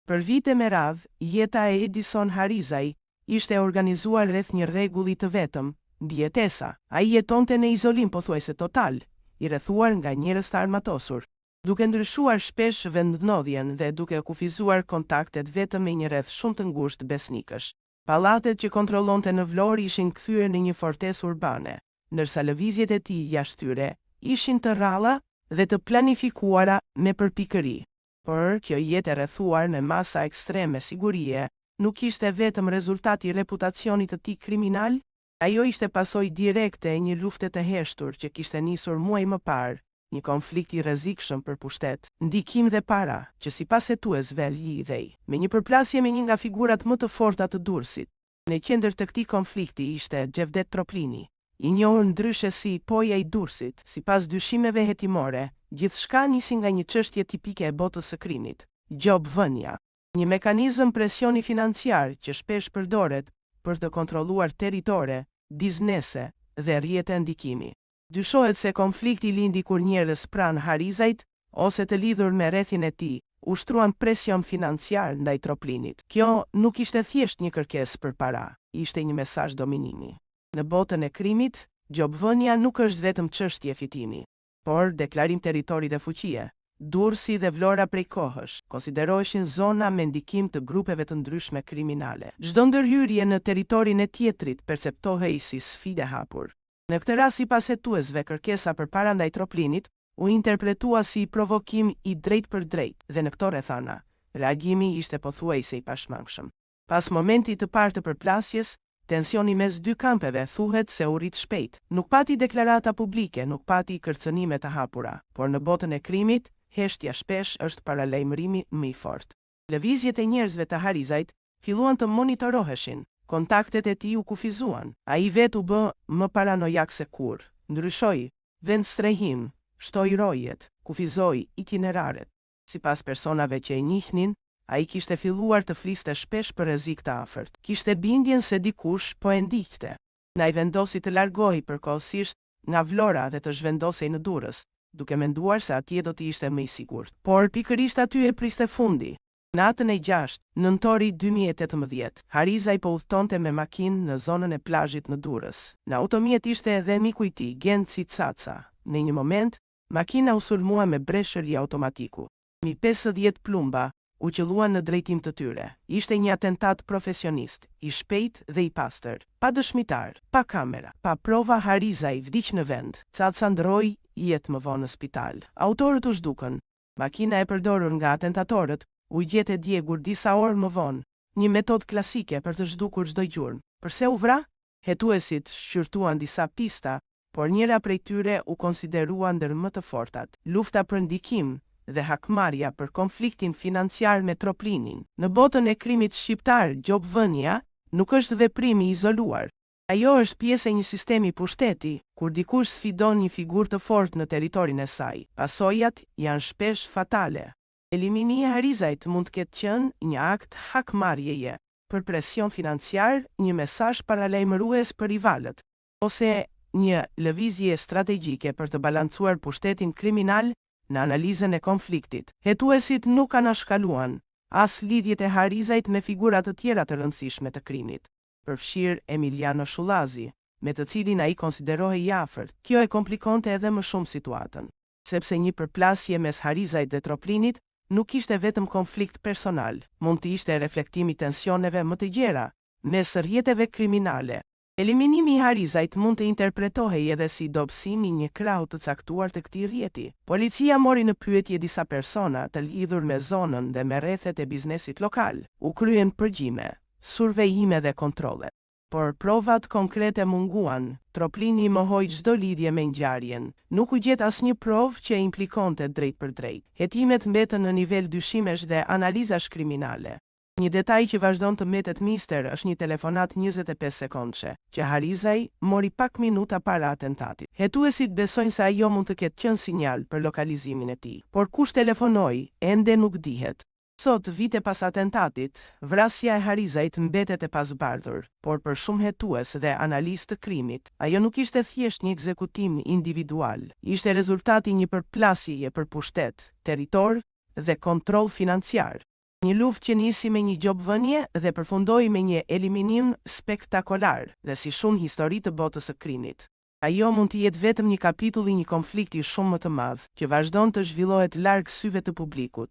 Për vite me radhë, jeta e Edison Harizaj ishte organizuar rreth një rregulli të vetëm, mbi jetesa. Ai jetonte në izolim pothuajse total, i rrethuar nga njerëz të armatosur, duke ndryshuar shpesh vendndodhjen dhe duke kufizuar kontaktet vetëm me një rreth shumë të ngushtë besnikësh. Pallatet që kontrollonte në Vlorë ishin kthyer në një fortesë urbane, ndërsa lëvizjet e tij jashtë tyre ishin të rralla dhe të planifikuara me përpikëri. Por kjo jetë e rrethuar në masa ekstreme sigurie nuk ishte vetëm rezultati i reputacionit të tij kriminal, ajo ishte pasojë direkte e një lufte të heshtur që kishte nisur muaj më parë, një konflikt i rrezikshëm për pushtet, ndikim dhe para, që sipas hetuesve lidhej me një përplasje me një nga figurat më të forta të Durrësit. Në qendër të këtij konflikti ishte Xhevdet Troplini, i njohur ndryshe si Poja i Durrësit. Sipas dyshimeve hetimore, gjithçka nisi nga një çështje tipike e botës së krimit, gjobvënia, një mekanizëm presioni financiar që shpesh përdoret për të kontrolluar territore, biznese dhe rrjete ndikimi. Dyshohet se konflikti lindi kur njerëz pranë Harizajt, ose të lidhur me rrethin e tij, ushtruan presion financiar ndaj Troplinit. Kjo nuk ishte thjesht një kërkesë për para, ishte një mesazh dominimi. Në botën e krimit, gjobvënia nuk është vetëm çështje fitimi, por deklarim territori dhe fuqie. Durrësi dhe Vlora prej kohësh konsideroheshin zona me ndikim të grupeve të ndryshme kriminale. Çdo ndërhyrje në territorin e tjetrit perceptohej si sfidë e hapur. Në këtë rast, sipas hetuesve, kërkesa përpara ndaj Troplinit u interpretua si provokim i drejtë për drejtë, dhe në këto rrethana, reagimi ishte pothuajse i pashmangshëm. Pas momentit të parë të përplasjes, tensioni mes dy kampeve thuhet se u rrit shpejt. Nuk pati deklarata publike, nuk pati kërcënime të hapura, por në botën e krimit, heshtja shpesh është paralajmërimi më i fortë. Lëvizjet e njerëzve të Harizajt filluan të monitoroheshin, kontaktet e tij u kufizuan. Ai vet u bë më paranojak se kurrë, ndryshoi vend strehim, shtoi rojet, kufizoi itineraret. Sipas personave që e njihnin, ai kishte filluar të fliste shpesh për rrezik të afërt. Kishte bindjen se dikush po e ndiqte. Ai vendosi të largohej përkohësisht nga Vlora dhe të zhvendosej në Durrës, duke menduar se atje do të ishte më i sigurt. Por pikërisht aty e priste fundi. Natën e 6 nëntori 2018, Harizaj po udhtonte me makinë në zonën e plazhit në Durrës. Në automjet ishte edhe miku i tij, Genci Caca. Në një moment, makina u sulmua me breshëri automatiku. Mi 50 plumba u qelluan në drejtim të tyre. Ishte një atentat profesionist, i shpejt dhe i pastër. Pa dëshmitar, pa kamera, pa prova, Harizaj vdiq në vend. Caca ndroi jetë më vonë në spital. Autorët u zhdukën. Makina e përdorur nga atentatorët u gjetë e djegur disa orë më vonë, një metodë klasike për të zhdukur çdo gjurmë. Përse u vra? Hetuesit shqyrtuan disa pista, por njëra prej tyre u konsiderua ndër më të fortat. Lufta për ndikim dhe hakmarrja për konfliktin financiar me Troplinin. Në botën e krimit shqiptar, gjobvënia nuk është veprim i izoluar. Ajo është pjesë e një sistemi pushteti, kur dikush sfidon një figurë të fortë në territorin e saj. Pasojat janë shpesh fatale. Elimini e Harizajt mund të ketë qenë një akt hakmarrjeje për presion financiar, një mesazh paralajmërues për rivalët, ose një lëvizje strategjike për të balancuar pushtetin kriminal në analizën e konfliktit. Hetuesit nuk anashkaluan as lidhjet e Harizajt me figura të tjera të rëndësishme të krimit, përfshirë Emiliano Shullazi, me të cilin ai konsiderohej i afërt. Kjo e komplikonte edhe më shumë situatën, sepse një përplasje mes Harizajt dhe Troplinit nuk ishte vetëm konflikt personal, mund të ishte reflektimi tensioneve më të gjera mes rrjeteve kriminale. Eliminimi i Harizajt mund të interpretohej edhe si dobësim i një krahu të caktuar të këtij rrjeti. Policia mori në pyetje disa persona të lidhur me zonën dhe me rrethet e biznesit lokal. U kryen përgjime, survejime dhe kontrolle. Por provat konkrete munguan. Troplini mohoi çdo lidhje me ngjarjen. Nuk u gjet asnjë provë që e implikonte drejt për drejt. Hetimet mbetën në nivel dyshimesh dhe analizash kriminale. Një detaj që vazhdon të mbetet mister është një telefonat 25 sekondëshe, që Harizaj mori pak minuta para atentatit. Hetuesit besojnë se ajo mund të ketë qenë sinjal për lokalizimin e tij, por kush telefonoi ende nuk dihet. Sot, vite pas atentatit, vrasja e Harizajt mbetet e pasbardhur, por për shumë hetues dhe analistë të krimit, ajo nuk ishte thjesht një ekzekutim individual, ishte rezultati një përplasjeje për pushtet, territor dhe kontroll financiar. Një luftë që nisi me një gjobvënie dhe përfundoi me një eliminim spektakolar, dhe si shumë histori të botës së krimit. Ajo mund të jetë vetëm një kapitull i një konflikti shumë më të madh, që vazhdon të zhvillohet larg syve të publikut.